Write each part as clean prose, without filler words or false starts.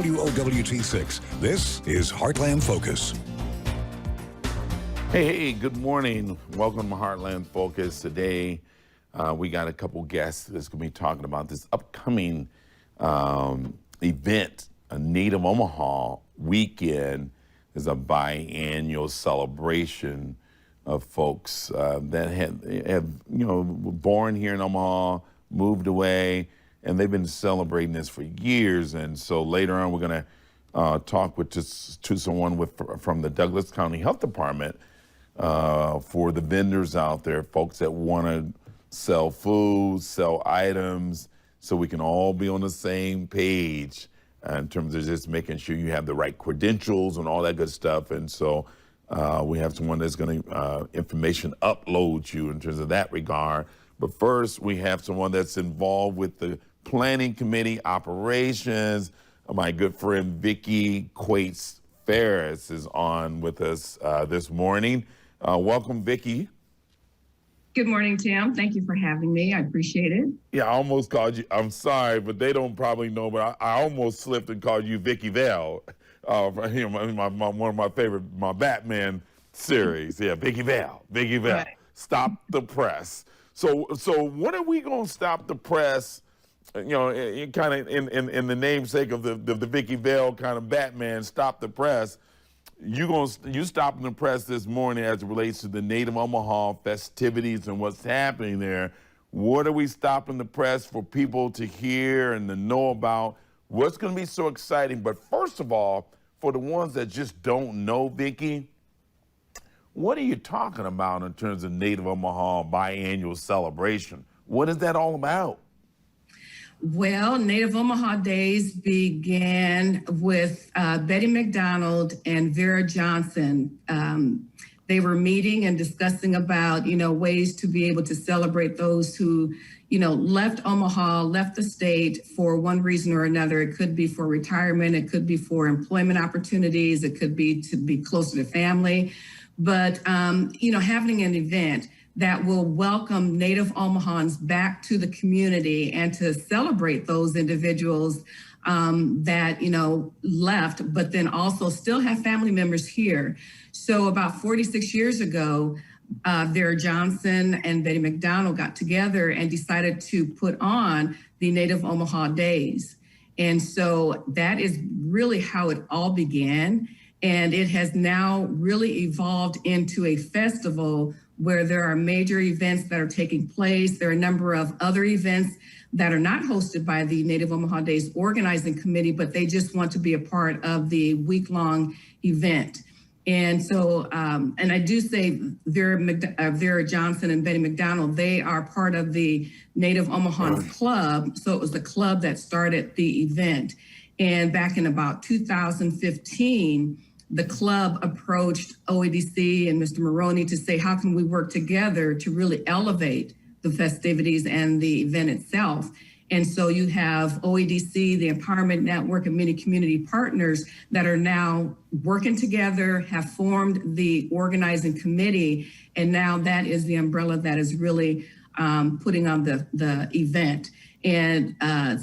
WOWT6. This is Heartland Focus. Hey, good morning. Welcome to Heartland Focus. Today, we got a couple guests that's going to be talking about this upcoming event, a Native Omaha weekend. Is a biannual celebration of folks that have were born here in Omaha, moved away, and they've been celebrating this for years. And so later on, we're going to talk to someone from the Douglas County Health Department for the vendors out there, folks that want to sell food, sell items, so we can all be on the same page in terms of just making sure you have the right credentials and all that good stuff. And so we have someone that's going to information upload you in terms of that regard. But first, we have someone that's involved with the planning committee operations. My good friend Vicki Quates Ferris is on with us this morning. Welcome, Vicki. Good morning, Tim. Thank you for having me. I appreciate it. Yeah, I almost called you. I'm sorry, but they don't probably know, but I almost slipped and called you Vicki Vale. One of my favorite, my Batman series. Yeah, Vicki Vale. Vicki Vale. Right. Stop the press. So when are we going to stop the press? Kind of in the namesake of the Vicki Vale kind of Batman, stop the press. You stopping the press this morning as it relates to the Native Omaha festivities and what's happening there. What are we stopping the press for people to hear and to know about? What's going to be so exciting? But first of all, for the ones that just don't know, Vicki, what are you talking about in terms of Native Omaha biannual celebration? What is that all about? Well, Native Omaha Days began with Betty McDonald and Vera Johnson. They were meeting and discussing about, ways to be able to celebrate those who, left Omaha, left the state for one reason or another. It could be for retirement. It could be for employment opportunities. It could be to be closer to family. But, having an event that will welcome Native Omahans back to the community and to celebrate those individuals that, left, but then also still have family members here. So about 46 years ago, Vera Johnson and Betty McDonald got together and decided to put on the Native Omaha Days. And so that is really how it all began. And it has now really evolved into a festival where there are major events that are taking place. There are a number of other events that are not hosted by the Native Omaha Days Organizing Committee, but they just want to be a part of the week-long event. And so, and I do say Vera Johnson and Betty McDonald, they are part of the Native Omahan Club. So it was the club that started the event. And back in about 2015, the club approached OEDC and Mr. Maroney to say, how can we work together to really elevate the festivities and the event itself? And so you have OEDC, the Empowerment Network, and many community partners that are now working together, have formed the organizing committee, and now that is the umbrella that is really putting on the event. And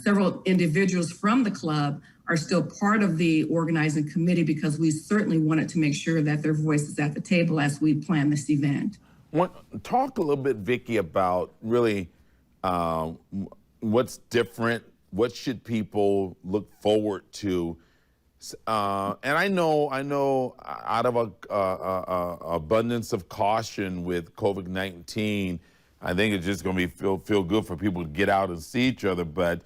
several individuals from the club are still part of the organizing committee because we certainly wanted to make sure that their voice is at the table as we plan this event. Talk a little bit, Vicki, about really what's different, what should people look forward to? And I know out of a abundance of caution with COVID-19, I think it's just going to be feel good for people to get out and see each other, but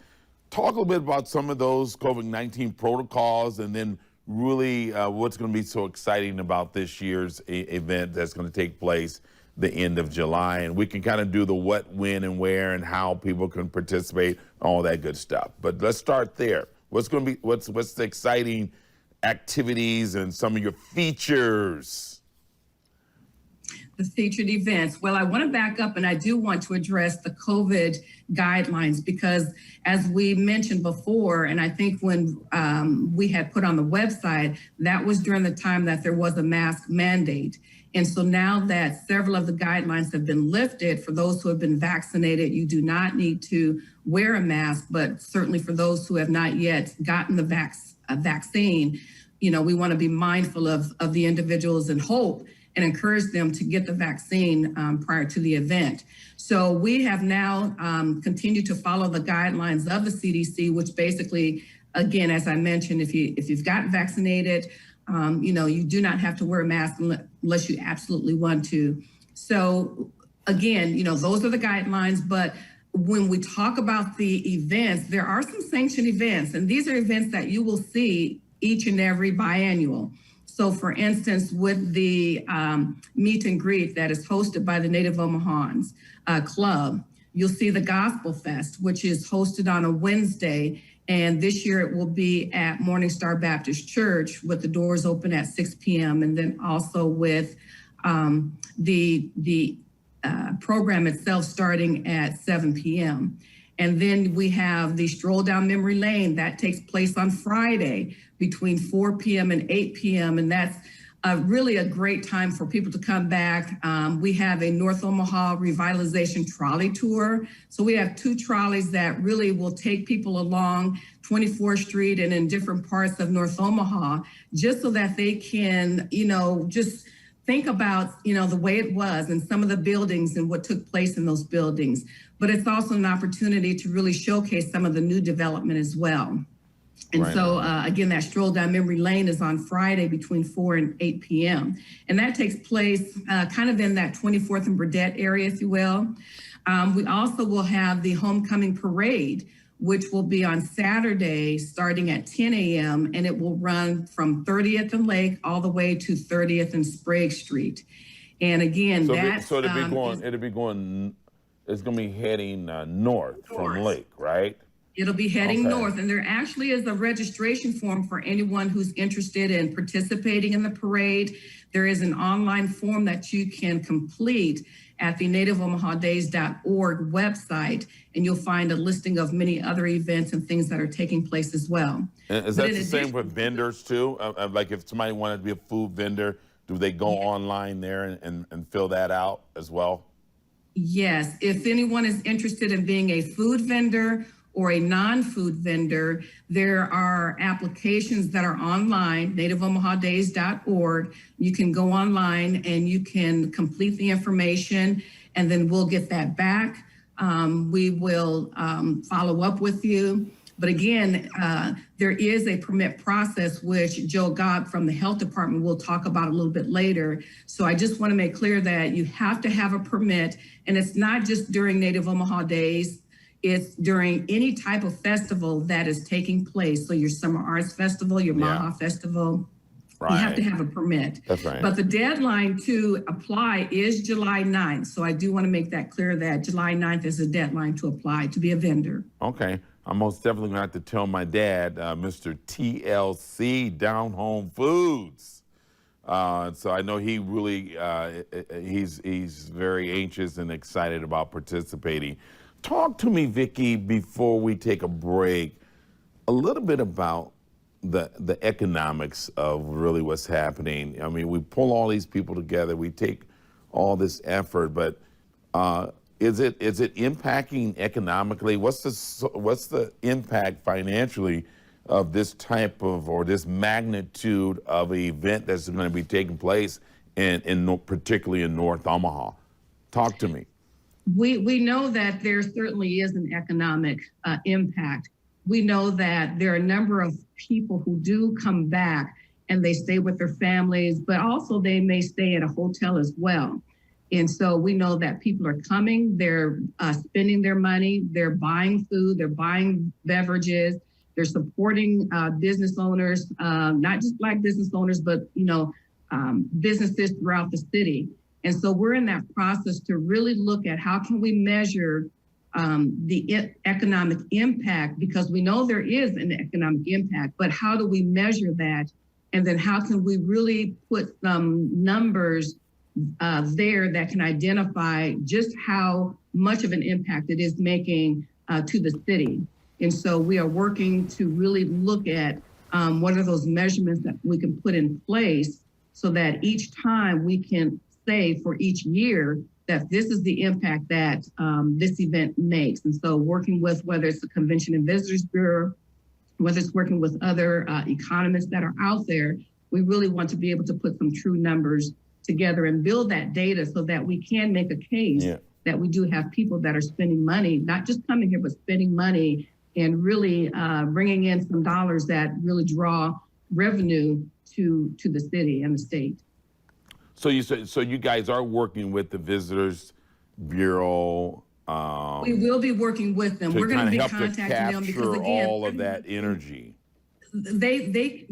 talk a little bit about some of those COVID-19 protocols and then really what's going to be so exciting about this year's event that's going to take place the end of July. And we can kind of do the what, when, and where and how people can participate, all that good stuff. But let's start there. What's the exciting activities and some of your features? The featured events. Well, I want to back up and I do want to address the COVID guidelines because as we mentioned before, and I think when we had put on the website, that was during the time that there was a mask mandate. And so now that several of the guidelines have been lifted, for those who have been vaccinated, you do not need to wear a mask, but certainly for those who have not yet gotten the vaccine, we want to be mindful of the individuals and hope and encourage them to get the vaccine prior to the event. So we have now continued to follow the guidelines of the CDC, which basically, again, as I mentioned, if you've gotten vaccinated, you do not have to wear a mask unless you absolutely want to. So again, those are the guidelines, but when we talk about the events, there are some sanctioned events, and these are events that you will see each and every biannual. So for instance, with the meet and greet that is hosted by the Native Omahans Club, you'll see the Gospel Fest, which is hosted on a Wednesday. And this year it will be at Morning Star Baptist Church with the doors open at 6 p.m. And then also with the program itself starting at 7 p.m. And then we have the Stroll Down Memory Lane that takes place on Friday between 4 p.m. and 8 p.m. And that's really a great time for people to come back. We have a North Omaha Revitalization Trolley Tour. So we have 2 trolleys that really will take people along 24th Street and in different parts of North Omaha, just so that they can, just think about, the way it was and some of the buildings and what took place in those buildings. But it's also an opportunity to really showcase some of the new development as well. And right. So, again, that Stroll Down Memory Lane is on Friday between 4 and 8 p.m. And that takes place kind of in that 24th and Burdett area, if you will. We also will have the Homecoming Parade, which will be on Saturday starting at 10 a.m. and it will run from 30th and Lake all the way to 30th and Sprague Street. And again, it's going to be heading north from Lake, right? It'll be heading north, and there actually is a registration form for anyone who's interested in participating in the parade. There is an online form that you can complete at the nativeomahadays.org website, and you'll find a listing of many other events and things that are taking place as well. And is that the same with vendors too? Like if somebody wanted to be a food vendor, do they go online there and fill that out as well? Yes, if anyone is interested in being a food vendor or a non-food vendor, there are applications that are online, nativeomahadays.org. You can go online and you can complete the information, and then we'll get that back. We will follow up with you. But again, there is a permit process, which Joe Gobb from the health department will talk about a little bit later. So I just want to make clear that you have to have a permit, and it's not just during Native Omaha Days. It's during any type of festival that is taking place. So your Summer Arts Festival, your Maha Festival, you have to have a permit. That's right. But the deadline to apply is July 9th. So I do want to make that clear that July 9th is the deadline to apply to be a vendor. Okay. I'm most definitely going to have to tell my dad, Mr. TLC, Down Home Foods. So I know he really, he's very anxious and excited about participating. Talk to me, Vicki, before we take a break, a little bit about the economics of really what's happening. I mean, we pull all these people together, we take all this effort, but is it impacting economically? What's the impact financially of this type of, or this magnitude of an event that's going to be taking place particularly in North Omaha? Talk to me. We know that there certainly is an economic impact. We know that there are a number of people who do come back and they stay with their families, but also they may stay at a hotel as well. And so we know that people are coming, they're spending their money, they're buying food, they're buying beverages, they're supporting business owners, not just Black business owners, but businesses throughout the city. And so we're in that process to really look at how can we measure the economic impact, because we know there is an economic impact, but how do we measure that? And then how can we really put some numbers there that can identify just how much of an impact it is making to the city? And so we are working to really look at what are those measurements that we can put in place so that each time we can say for each year that this is the impact that this event makes. And so working with whether it's the Convention and Visitors Bureau, whether it's working with other economists that are out there, we really want to be able to put some true numbers together and build that data so that we can make a case that we do have people that are spending money, not just coming here, but spending money and really bringing in some dollars that really draw revenue to the city and the state. So you guys are working with the Visitors Bureau. We will be working with them. We're going to be contacting them because, again, all of that energy. They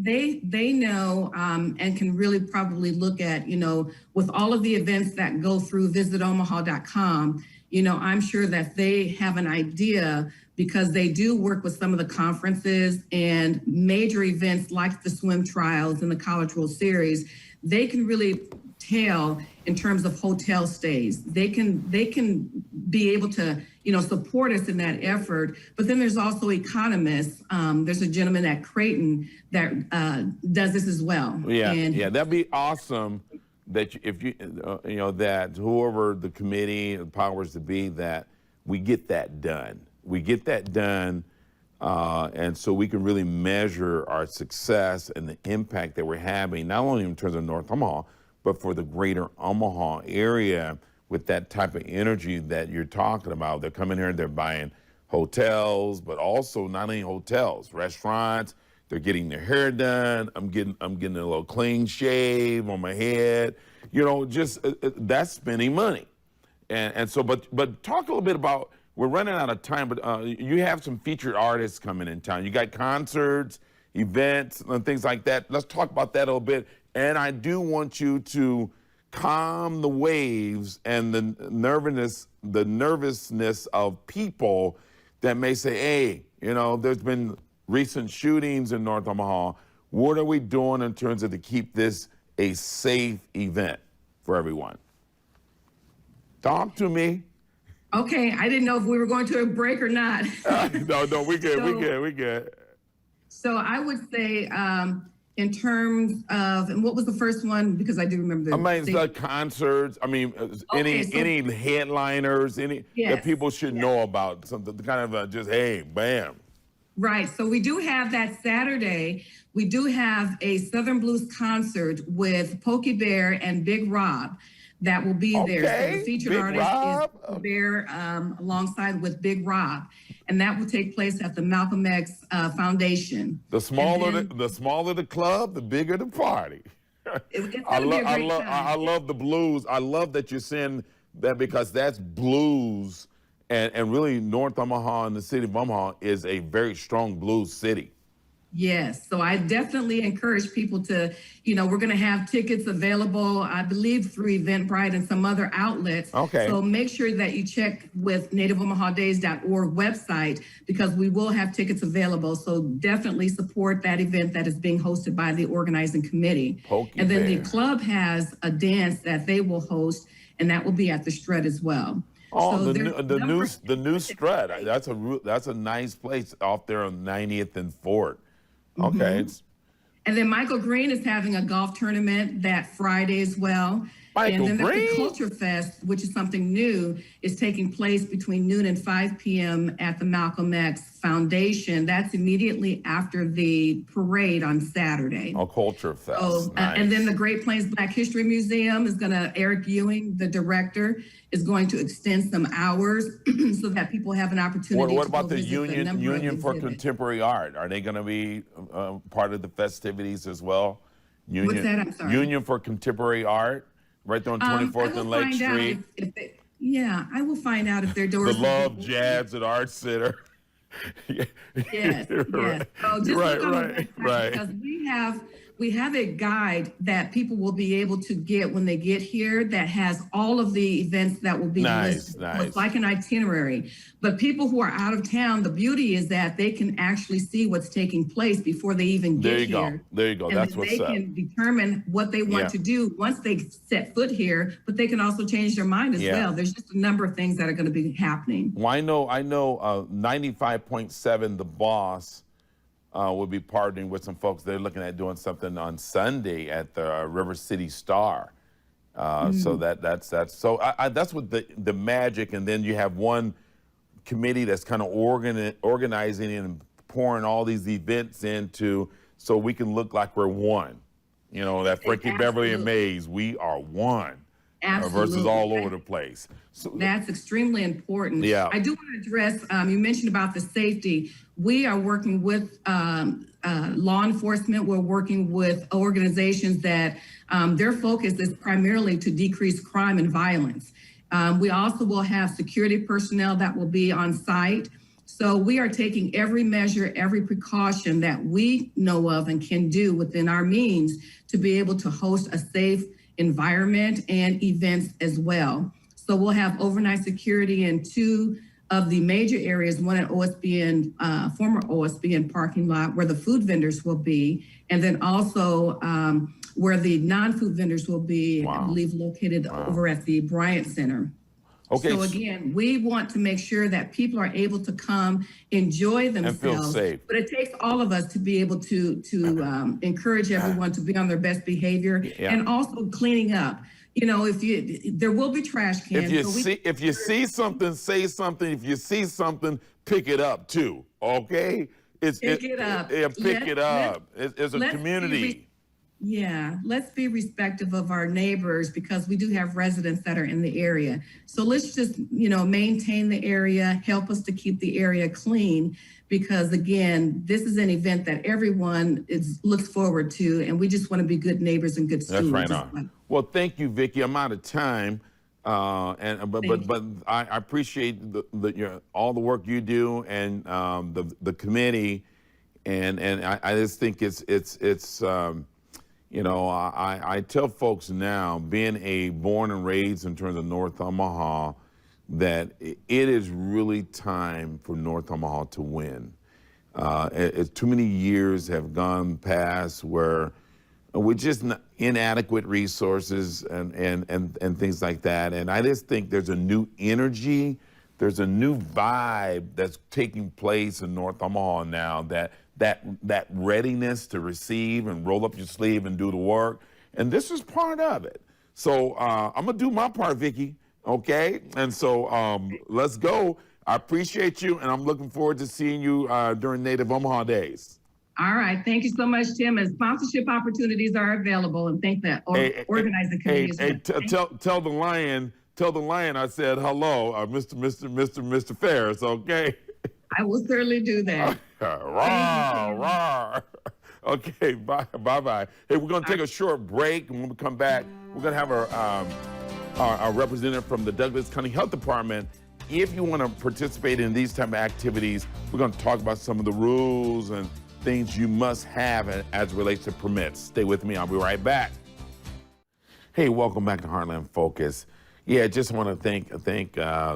know and can really probably look at, with all of the events that go through visitomaha.com, I'm sure that they have an idea because they do work with some of the conferences and major events like the swim trials and the College World Series. They can really tell in terms of hotel stays. They can be able to, support us in that effort. But then there's also economists. There's a gentleman at Creighton that does this as well. Yeah, that'd be awesome. That if that whoever the committee, the powers to be, that we get that done. We get that done, and so we can really measure our success and the impact that we're having, not only in terms of North Omaha, but for the greater Omaha area with that type of energy that you're talking about. They're coming here and they're buying hotels, but also not only hotels, restaurants. They're getting their hair done. I'm getting a little clean shave on my head. Just that's spending money. And so, but talk a little bit about, we're running out of time, but you have some featured artists coming in town. You got concerts, events, and things like that. Let's talk about that a little bit. And I do want you to calm the waves and the nervousness of people that may say, hey, there's been recent shootings in North Omaha. What are we doing in terms of to keep this a safe event for everyone? Talk to me. Okay, I didn't know if we were going to a break or not. No, we good. So I would say, in terms of, and what was the first one? Because I do remember the concerts. Any headliners, that people should know about, something kind of just, hey, bam. Right. So we do have that Saturday. We do have a Southern Blues concert with Pokey Bear and Big Rob that will be there. So the featured artist is Bear alongside with Big Rob. And that will take place at the Malcolm X Foundation. The smaller the club, the bigger the party. I love the blues. I love that you're saying that because that's blues, and really North Omaha and the city of Omaha is a very strong blues city. Yes. So I definitely encourage people to, we're going to have tickets available, I believe, through Eventbrite and some other outlets. Okay. So make sure that you check with nativeomahadays.org website because we will have tickets available. So definitely support that event that is being hosted by the organizing committee. And then the club has a dance that they will host, and that will be at the Strut as well. Oh, so the new Strut. That's a nice place off there on 90th and Fort. Okay. And then Michael Green is having a golf tournament that Friday as well. And then the Culture Fest, which is something new, is taking place between noon and 5 p.m. at the Malcolm X Foundation. That's immediately after the parade on Saturday. Oh, Culture Fest. So, nice. And then the Great Plains Black History Museum is Eric Ewing, the director, is going to extend some hours so that people have an opportunity. What about the Union for Contemporary Art? Are they going to be part of the festivities as well? What's that? I'm sorry. Union for Contemporary Art, right there on 24th and Lake Street. I will find out if their doors. The Love Jazz at Art Center. Yes. Oh, just right. Because we have a guide that people will be able to get when they get here that has all of the events that will be listed. Nice. So it's like an itinerary. But people who are out of town, the beauty is that they can actually see what's taking place before they even get here. There you go. And that's what's up. They can determine what they want to do once they set foot here, but they can also change their mind as well. There's just a number of things that are going to be happening. Well, I know 95.7 The Boss will be partnering with some folks. They're looking at doing something on Sunday at the River City Star. So that's that's what the magic. And then you have one committee that's kind of organizing and pouring all these events into so we can look like we're one. You know, that Frankie Beverly and Mays, we are one. Versus all over the place. So, that's extremely important. Yeah. I do want to address, you mentioned about the safety. We are working with law enforcement. We're working with organizations that their focus is primarily to decrease crime and violence. We also will have security personnel that will be on site. So we are taking every measure, every precaution that we know of and can do within our means to be able to host a safe environment and events as well. So we'll have overnight security in 2 of the major areas, one at OSBN, former OSBN parking lot where the food vendors will be, and then also where the non-food vendors will be, I believe located over at the Bryant Center. Okay. So again, we want to make sure that people are able to come enjoy themselves. And feel safe. But it takes all of us to be able to encourage everyone to be on their best behavior and also cleaning up. You know, there will be trash cans. If you see something, say something. If you see something, pick it up too. Okay? Pick it up. Yeah, pick it up. It's a community. Let's be respectful of our neighbors because we do have residents that are in the area. So let's just, maintain the area, help us to keep the area clean because again, this is an event that everyone looks forward to and we just want to be good neighbors and good stewards. That's right on. Well, thank you, Vicki. I'm out of time. But I appreciate all the work you do and the committee and I just think it's I tell folks now, being born and raised in terms of North Omaha, that it is really time for North Omaha to win. Too many years have gone past where with just inadequate resources and things like that. And I just think there's a new energy, there's a new vibe that's taking place in North Omaha now that readiness to receive and roll up your sleeve and do the work. And this is part of it. So I'm gonna do my part, Vicki, okay? And so let's go. I appreciate you and I'm looking forward to seeing you during Native Omaha Days. All right, thank you so much, Tim. And sponsorship opportunities are available and thank the organizing committee. Tell the lion I said hello, Mr. Ferris, okay? I will certainly do that. Rawr. Okay, bye. Hey, we're going to take a short break, and when we come back, we're going to have our representative from the Douglas County Health Department. If you want to participate in these type of activities, we're going to talk about some of the rules and things you must have as it relates to permits. Stay with me. I'll be right back. Hey, welcome back to Heartland Focus. Yeah, just want to thank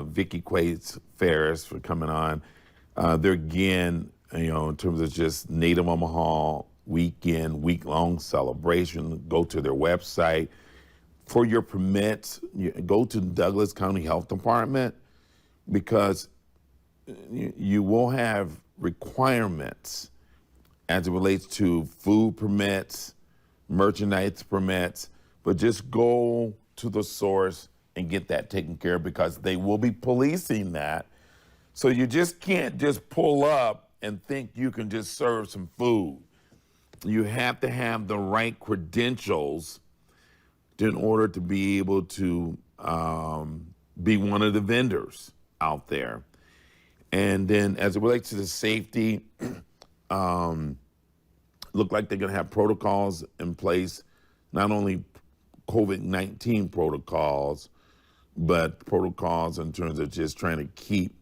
Vicki Quates Ferris for coming on. There again, in terms of just Native Omaha week-long celebration, go to their website. For your permits, go to Douglas County Health Department because you will have requirements as it relates to food permits, merchandise permits, but just go to the source and get that taken care of because they will be policing that. So you just can't just pull up and think you can just serve some food. You have to have the right credentials in order to be able to be one of the vendors out there. And then as it relates to the safety, look like they're gonna have protocols in place, not only COVID-19 protocols, but protocols in terms of just trying to keep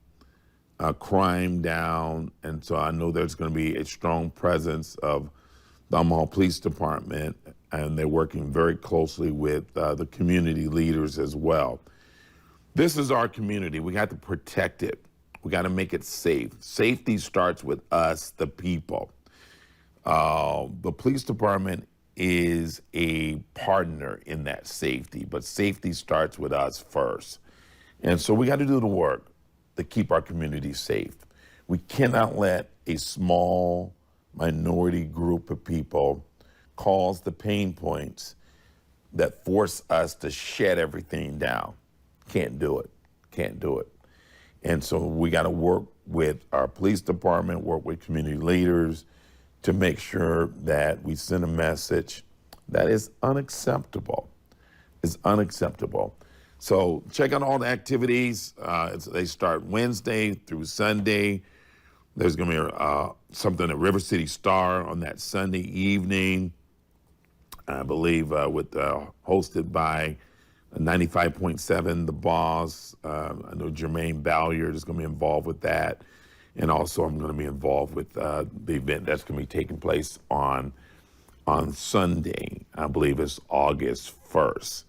crime down. And so I know there's gonna be a strong presence of the Omaha Police Department, and they're working very closely with the community leaders as well. This is our community. We got to protect it. We got to make it safe. Safety starts with us, the people. The police department is a partner in that safety, but safety starts with us first. And so we got to do the work to keep our community safe. We cannot let a small minority group of people cause the pain points that force us to shut everything down. Can't do it. And so we got to work with our police department, work with community leaders to make sure that we send a message that is unacceptable. It's unacceptable. So check out all the activities. They start Wednesday through Sunday. There's going to be something at River City Star on that Sunday evening, I believe, hosted by 95.7 The Boss. I know Jermaine Balliard is going to be involved with that. And also I'm going to be involved with the event that's going to be taking place on Sunday. I believe it's August 1st.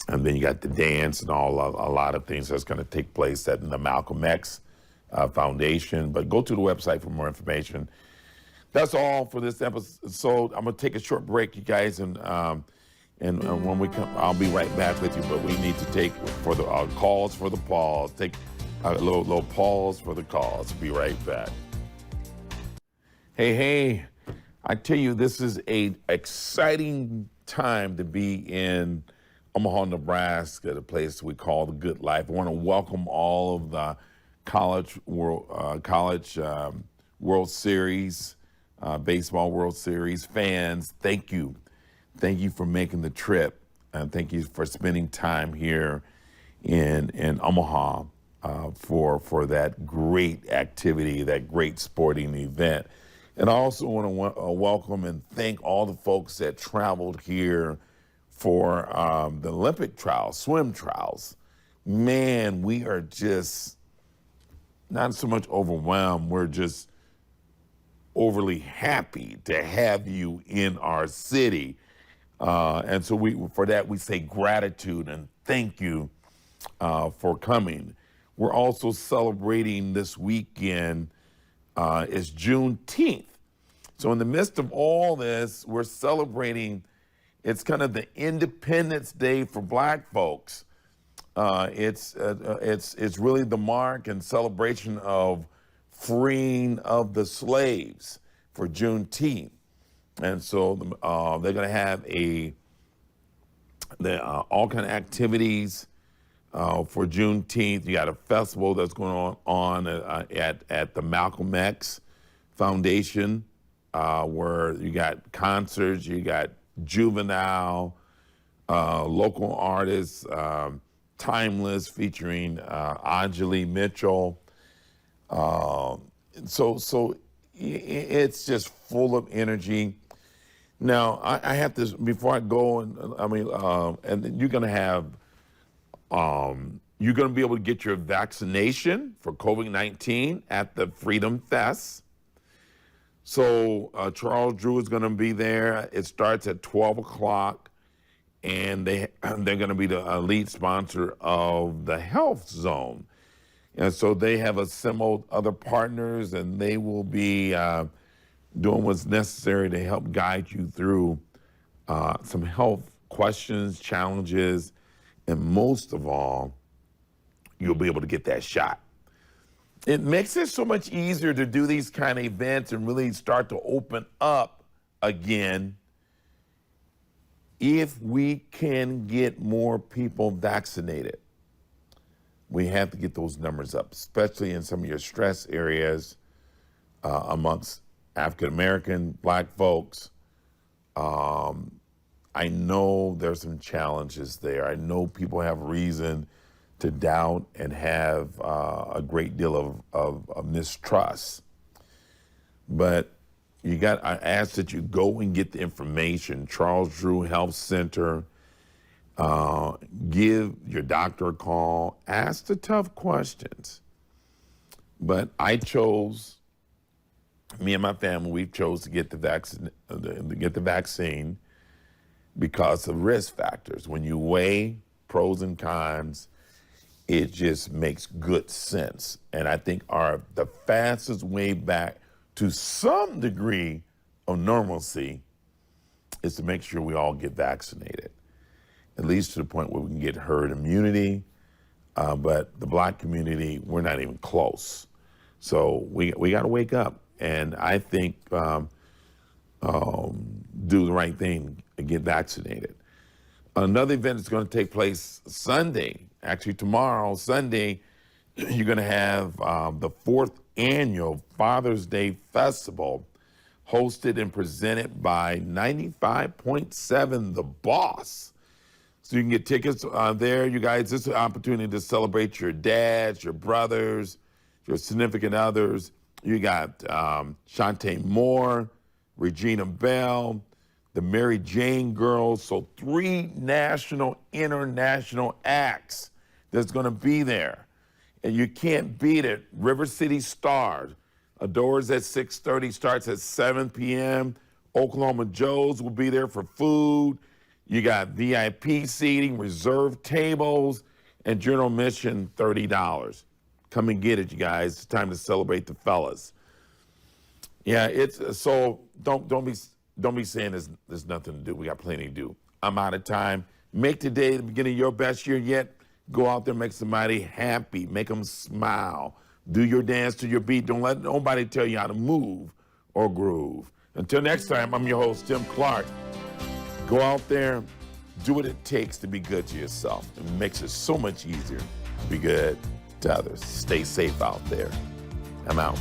And then you got the dance and a lot of things that's going to take place at the Malcolm X Foundation. But go to the website for more information. That's all for this episode. I'm going to take a short break, you guys, and when we come, I'll be right back with you. But we need to take for the calls for the pause. Take a little pause for the calls. Be right back. Hey! I tell you, this is an exciting time to be in Omaha, Nebraska, the place we call the Good Life. I want to welcome all of the college World Series, baseball World Series fans. Thank you. Thank you for making the trip, and thank you for spending time here in Omaha for that great activity, that great sporting event. And I also want to welcome and thank all the folks that traveled here for the Olympic trials, swim trials. Man, we are just not so much overwhelmed. We're just overly happy to have you in our city. And so for that, we say gratitude and thank you for coming. We're also celebrating this weekend. It's Juneteenth. So in the midst of all this, we're celebrating, it's kind of the Independence Day for Black folks. It's really the mark and celebration of freeing of the slaves for Juneteenth. And so they're going to have all kind of activities for Juneteenth. You got a festival that's going on at the Malcolm X Foundation, where you got concerts, you got Juvenile, local artists, Timeless featuring Anjali Mitchell. So it's just full of energy. Now, I have to, before I go, and you're going to have, you're going to be able to get your vaccination for COVID-19 at the Freedom Fest. So Charles Drew is going to be there. It starts at 12 o'clock, and they're going to be the lead sponsor of the Health Zone. And so they have assembled other partners, and they will be doing what's necessary to help guide you through some health questions, challenges, and most of all, you'll be able to get that shot. It makes it so much easier to do these kind of events and really start to open up again if we can get more people vaccinated. We have to get those numbers up, especially in some of your stress areas amongst African-American, Black folks. I know there's some challenges there. I know people have reason to doubt and have a great deal of mistrust. But I ask that you go and get the information. Charles Drew Health Center. Give your doctor a call. Ask the tough questions. But me and my family, we chose to get the vaccine because of risk factors. When you weigh pros and cons, it just makes good sense. And I think the fastest way back to some degree of normalcy is to make sure we all get vaccinated, at least to the point where we can get herd immunity. But the Black community, we're not even close. So we got to wake up. And I think do the right thing and get vaccinated. Another event is going to take place Sunday, actually tomorrow, Sunday, You're going to have the 4th annual Father's Day Festival, hosted and presented by 95.7 The Boss. So you can get tickets there, you guys. This is an opportunity to celebrate your dads, your brothers, your significant others. You got Shantae Moore, Regina Bell, the Mary Jane Girls. So 3 national, international acts that's going to be there. And you can't beat it. River City Stars. Doors at 6:30, starts at 7 p.m. Oklahoma Joe's will be there for food. You got VIP seating, reserved tables, and general admission $30. Come and get it, you guys. It's time to celebrate the fellas. Yeah, it's so don't be saying there's nothing to do. We got plenty to do. I'm out of time. Make today the beginning of your best year yet. Go out there, make somebody happy, make them smile. Do your dance to your beat. Don't let nobody tell you how to move or groove. Until next time, I'm your host, Tim Clark. Go out there, do what it takes to be good to yourself. It makes it so much easier to be good to others. Stay safe out there. I'm out.